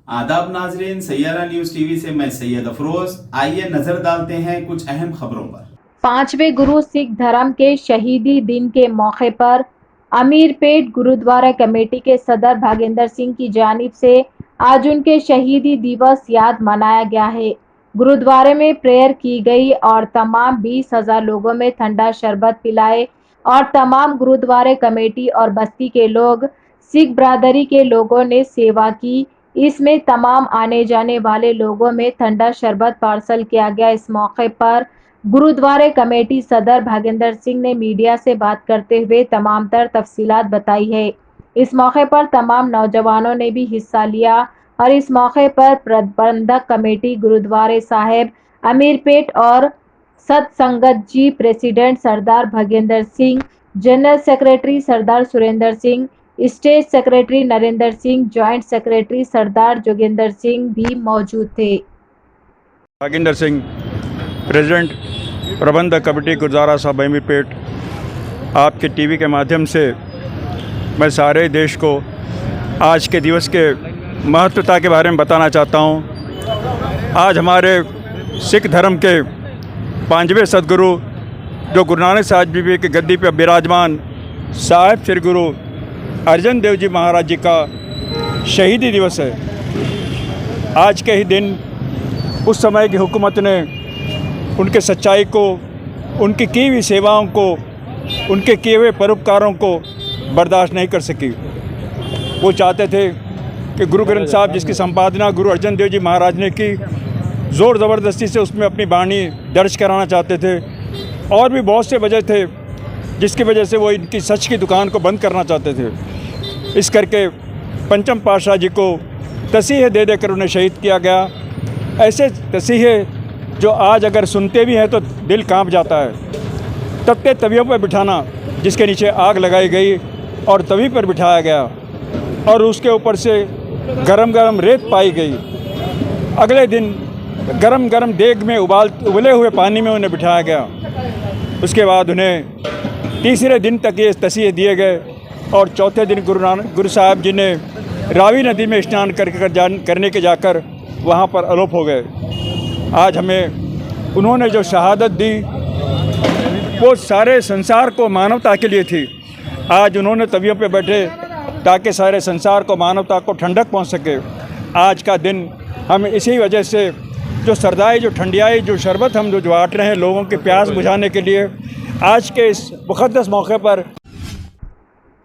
आदाब नाजरीन, Saiyaara news TV से मैं सैयद अफरोज। आइए नजर डालते हैं कुछ अहम खबरों पर। 5वें गुरु सिख धर्म के शहीदी दिन के मौके पर अमीरपेट गुरुद्वारा कमेटी के सदर भागेंद्र सिंह की जानिब से आज उनके शहीदी दिवस याद मनाया गया है। गुरुद्वारे में प्रेयर की गई और तमाम 20,000 लोगों में ठंडा शरबत पिलाए और तमाम गुरुद्वारे कमेटी और बस्ती के लोग सिख बरादरी के लोगों ने सेवा की। इसमें तमाम आने जाने वाले लोगों में ठंडा शरबत पार्सल किया गया। इस मौके पर गुरुद्वारे कमेटी सदर भागेंद्र सिंह ने मीडिया से बात करते हुए तमाम तर तफसीलात बताई है। इस मौके पर तमाम नौजवानों ने भी हिस्सा लिया और इस मौके पर प्रबंधक कमेटी गुरुद्वारे साहिब अमीरपेट और सतसंगत जी president Sardar Bhagendra Singh, general secretary Sardar Surendra Singh, state secretary Narendra Singh, joint secretary Sardar Jogendra Singh भी मौजूद थे। भागेंद्र सिंह, प्रेसिडेंट प्रबंधक कमेटी गुरुद्वारा साहिब अमीरपेट, आपके टीवी के माध्यम से मैं सारे देश को आज के दिवस के महत्वता के बारे में बताना चाहता हूँ। आज हमारे सिख धर्म के 5वें सदगुरु जो गुरु नानक साहब जी की गद्दी पर विराजमान साहिब श्री गुरु अर्जन देव जी महाराज जी का शहीदी दिवस है। आज के ही दिन उस समय की हुकूमत ने उनके सच्चाई को, उनकी की हुई सेवाओं को, उनके किए हुए परोपकारों को बर्दाश्त नहीं कर सकी। वो चाहते थे कि गुरु ग्रंथ साहब जिसकी संपादना गुरु अर्जन देव जी महाराज ने की, ज़ोर ज़बरदस्ती से उसमें अपनी वाणी दर्ज कराना चाहते थे। और भी बहुत से वजह थे जिसकी वजह से वो इनकी सच की दुकान को बंद करना चाहते थे। इस करके पंचम पातशाह जी को तसीहे दे देकर उन्हें शहीद किया गया। ऐसे तसीहे जो आज अगर सुनते भी हैं तो दिल कांप जाता है। तख्ते तवियों पर बिठाना, जिसके नीचे आग लगाई गई और तवी पर बिठाया गया और उसके ऊपर से गरम गरम रेत पाई गई। अगले दिन गरम गरम देग में उबले हुए पानी में उन्हें बिठाया गया। उसके बाद उन्हें तीसरे दिन तक ये तसीहे दिए गए और चौथे दिन गुरु साहब जी ने रावी नदी में स्नान करने के जाकर वहाँ पर अलोप हो गए। आज हमें उन्होंने जो शहादत दी वो सारे संसार को मानवता के लिए थी। आज उन्होंने तवियों पे बैठे ताकि सारे संसार को, मानवता को ठंडक पहुंच सके। आज का दिन हम इसी वजह से जो सरदाई, जो ठंडियाई, जो शरबत हम जो बांट रहे हैं लोगों की प्यास बुझाने के लिए, आज के इस मुक़द्दस मौके पर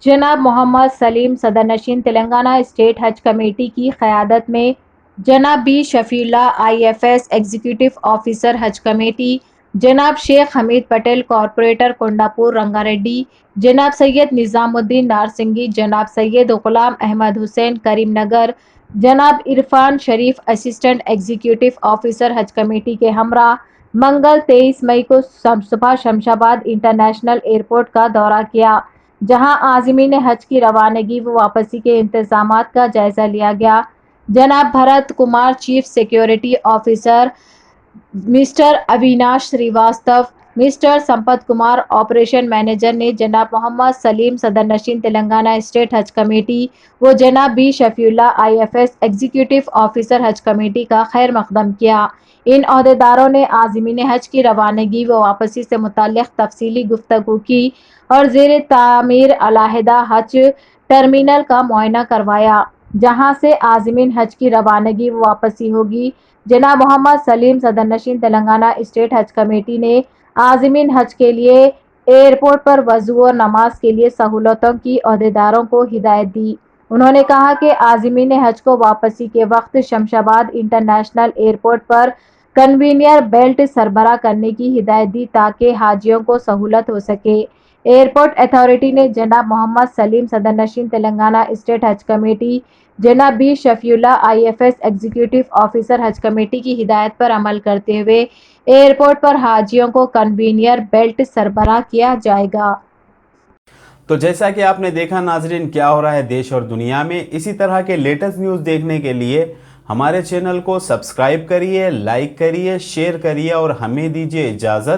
जनाब मोहम्मद सलीम सदर नशीन तेलंगाना स्टेट हज कमेटी की क़यादत में जनाब B Shafiullah IFS executive officer हज कमेटी, जनाब शेख हमीद पटेल कॉरपोरेटर कोंडापुर रंगारेड्डी, जनाब सैयद निज़ामुद्दीन नारसिंगी, जनाब सैयद गुलाम अहमद हुसैन करीमनगर, जनाब इरफान शरीफ असिस्टेंट एग्जीक्यूटिव ऑफिसर हज कमेटी के हमरा मंगल 23 मई को सुबह शमशाबाद इंटरनेशनल एयरपोर्ट का दौरा किया, जहां आज़मीन हज की रवानगी व वापसी के इंतजामात का जायजा लिया गया। जनाब Bharat Kumar chief security officer, mister Avinash Srivastava, mister Sampath Kumar operation manager ने जनाब मोहम्मद सलीम सदर नशीन तेलंगाना स्टेट हज कमेटी व जनाब B Shafiullah IFS executive officer हज कमेटी का खैर मकदम किया। इन अहदेदारों ने आज़मीन हज की रवानगी व वापसी से मुताल्लिक़ तफसीली गुफ्तगू की और ज़ेर तामीर अलहदा हज टर्मिनल का मुआयना करवाया, जहां से आज़मीन हज की रवानगी व वापसी होगी। जनाब मोहम्मद सलीम सदर नशीन तेलंगाना स्टेट हज कमेटी ने आज़मीन हज के लिए एयरपोर्ट पर वज़ू और नमाज के लिए सहूलतों की अहदेदारों को हिदायत दी। उन्होंने कहा कि आज़मीन हज को वापसी के वक्त शमशाबाद इंटरनेशनल एयरपोर्ट पर कन्वीनियर बेल्ट सरबराह करने की हिदायत दी ताकि हाजियों को सहूलत हो सके। एयरपोर्ट अथॉरिटी ने जनाब मोहम्मद सलीम सदर नशीन तेलंगाना स्टेट हज कमेटी, जनाब B Shafiullah IFS executive officer हज कमेटी की हिदायत पर अमल करते हुए एयरपोर्ट पर हाजियों को कन्वीनियर बेल्ट सरबराह किया जाएगा। तो जैसा कि आपने देखा नाजरीन, क्या हो रहा है देश और दुनिया में, इसी तरह के लेटेस्ट न्यूज़ देखने के लिए हमारे चैनल को सब्सक्राइब करिए, लाइक करिए, शेयर करिए और हमें दीजिए इजाज़त।